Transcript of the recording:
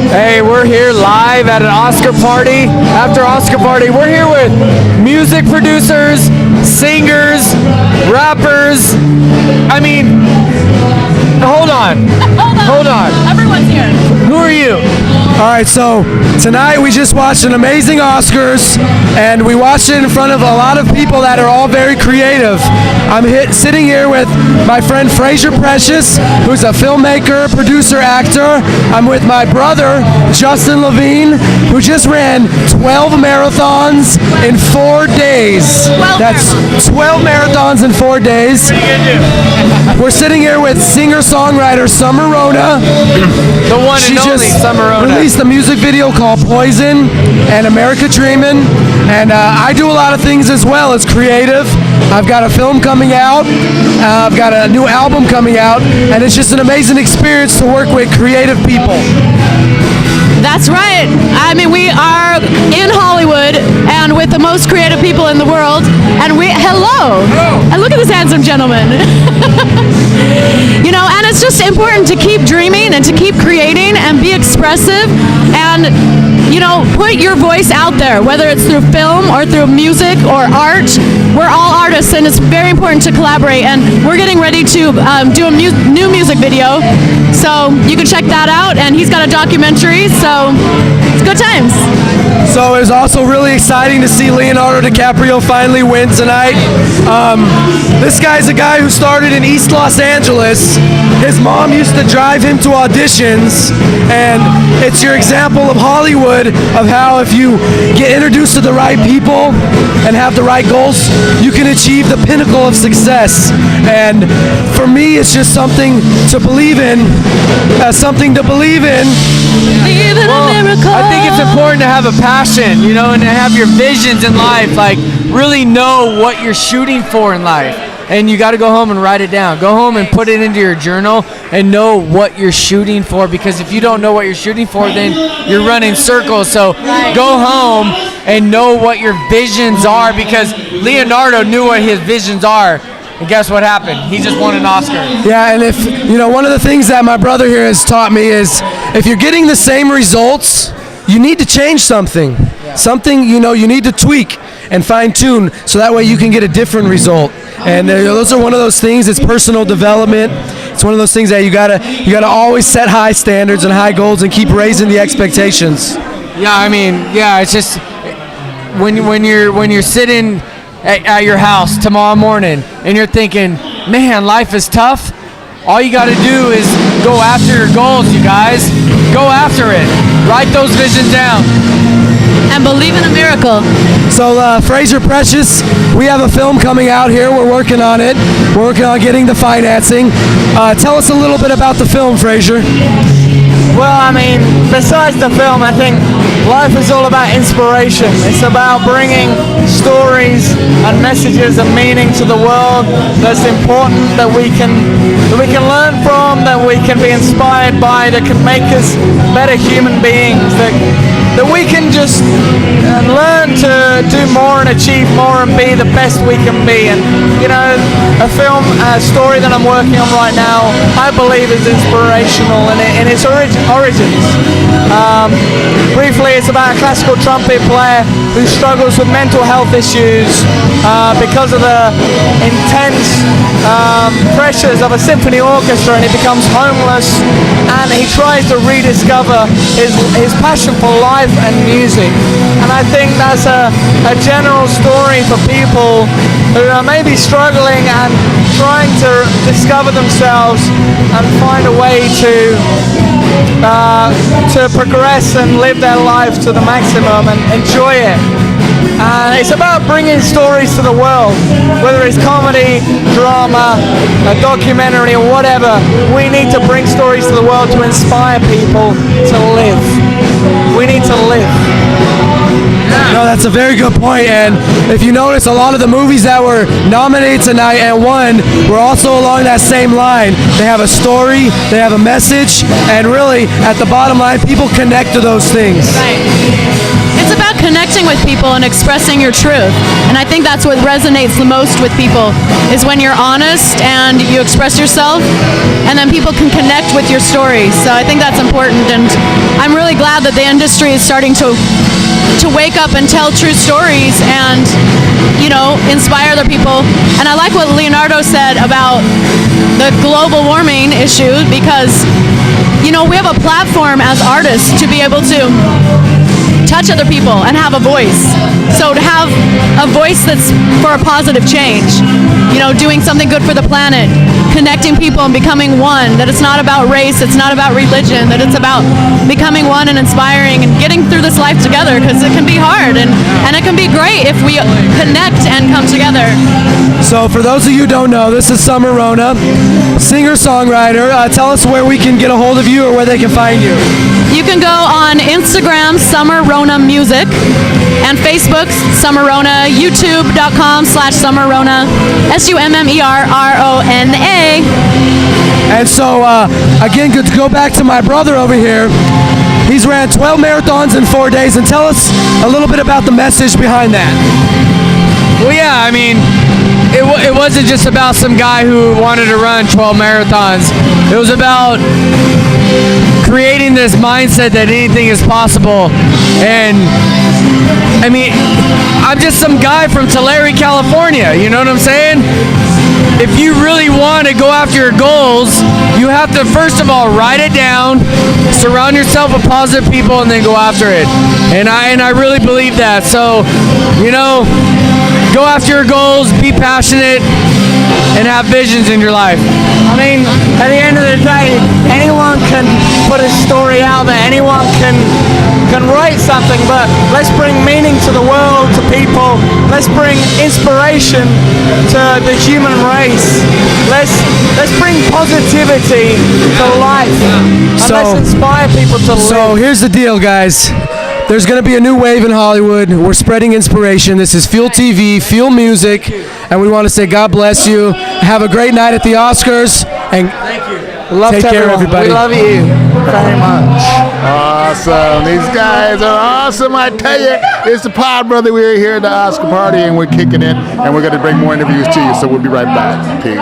Hey, we're here live at an Oscar party. After Oscar party, we're here with music producers, singers, rappers. I mean, hold on. Everyone's here. Who are you? All right, so tonight we just watched an amazing Oscars, and we watched it in front of a lot of people that are all very creative. I'm sitting here with my friend Fraser Precious, who's a filmmaker, producer, actor. I'm with my brother, Justin Levine, who just ran 12 marathons in 4 days. 12 marathons in 4 days. We're sitting here with singer-songwriter Summer Rona. The one and only Summer Rona. Released a music video called Poison and America Dreamin', and I do a lot of things as well as creative. I've got a film coming out, I've got a new album coming out, and it's just an amazing experience to work with creative people. That's right. I mean, we are in Hollywood and with the most creative people in the world. And hello. And look at this handsome gentleman. You know, and it's just important to keep dreaming and to keep creating and be expressive and, you know, put your voice out there, whether it's through film or through music or art. We're all artists, and it's very important to collaborate. And we're getting ready to do a new music video, so you can check that out. And he's got a documentary, so it's good times. So it was also really exciting to see Leonardo DiCaprio finally win tonight. This guy's a guy who started in East Los Angeles. His mom used to drive him to auditions, and it's your example of Hollywood, of how if you get introduced to the right people and have the right goals, you can achieve the pinnacle of success. And for me, it's just something to believe in, something to believe in. Well, I think it's important to have a passion, you know, and to have your visions in life, like really know what you're shooting for in life. And you got to go home and write it down. Go home and put it into your journal and know what you're shooting for, because if you don't know what you're shooting for, then you're running circles. So go home and know what your visions are, because Leonardo knew what his visions are. And guess what happened? He just won an Oscar. Yeah, and if, you know, one of the things that my brother here has taught me is if you're getting the same results, you need to change something. Yeah. Something, you know, you need to tweak and fine tune so that way you can get a different result. And those are one of those things. It's personal development. It's one of those things that you gotta always set high standards and high goals and keep raising the expectations. Yeah, I mean, yeah, it's just when you're sitting at your house tomorrow morning and you're thinking, man, life is tough. All you got to do is go after your goals, you guys. Go after it. Write those visions down. And believe in a miracle. So, Fraser Precious, we have a film coming out here. We're working on it. We're working on getting the financing. Tell us a little bit about the film, Fraser. Well, I mean, besides the film, I think life is all about inspiration. It's about bringing stories and messages and meaning to the world that's important, that we can learn from, that we can be inspired by, that can make us better human beings, that we can just learn to do more and achieve more and be the best we can be. And, you know, a film, a story that I'm working on right now, I believe is inspirational in its origins. Briefly, it's about a classical trumpet player who struggles with mental health issues because of the intense pressures of a symphony orchestra, and he becomes homeless, and he tries to rediscover his passion for life and music. And I think that's a general story for people who are maybe struggling and trying to discover themselves and find a way to progress and live their life to the maximum and enjoy it. And it's about bringing stories to the world, whether it's comedy, drama, a documentary, or whatever. We need to bring stories to the world to inspire people to live. We need to live. No, that's a very good point. And if you notice, a lot of the movies that were nominated tonight and won were also along that same line. They have a story, they have a message, and really, at the bottom line, people connect to those things. Right. It's about connecting with people and expressing your truth. And I think that's what resonates the most with people, is when you're honest and you express yourself, and then people can connect with your story. So I think that's important, and I'm really glad that the industry is starting to wake up and tell true stories and, you know, inspire other people. And I like what Leonardo said about the global warming issue, because, you know, we have a platform as artists to be able to touch other people and have a voice. So to have a voice that's for a positive change, you know, doing something good for the planet, connecting people and becoming one, that it's not about race, it's not about religion, that it's about becoming one and inspiring and getting through this life together, because it can be hard, and it can be great if we connect and come together. So for those of you who don't know, this is Summer Rona, singer-songwriter. Tell us where we can get a hold of you or where they can find you. You can go on Instagram, Summer Rona Music, and Facebook, Summer Rona, youtube.com/Summer Rona, SUMMERRONA. And so, again, good to go back to my brother over here. He's ran 12 marathons in 4 days, and tell us a little bit about the message behind that. Well, yeah, I mean, it wasn't just about some guy who wanted to run 12 marathons. It was about creating this mindset that anything is possible. And I mean, I'm just some guy from Tulare, California, you know what I'm saying? If you really want to go after your goals, you have to first of all write it down, surround yourself with positive people, and then go after it. And I really believe that. So, you know, go after your goals, be passionate, and have visions in your life. I mean, at the end of the day, anyone can put a story out there, anyone can write something, but let's bring meaning to the world, to people. Let's bring inspiration to the human race. Let's bring positivity to life. And let's inspire people to live. So here's the deal, guys. There's going to be a new wave in Hollywood. We're spreading inspiration. This is Fuel TV, Fuel Music, and we want to say God bless you. Have a great night at the Oscars, and Love take to care, everyone. everybody. We love you very much. Awesome. These guys are awesome. I tell you, it's the PodBrother. We're here at the Oscar party, and we're kicking it, and we're going to bring more interviews to you, so we'll be right back. Peace.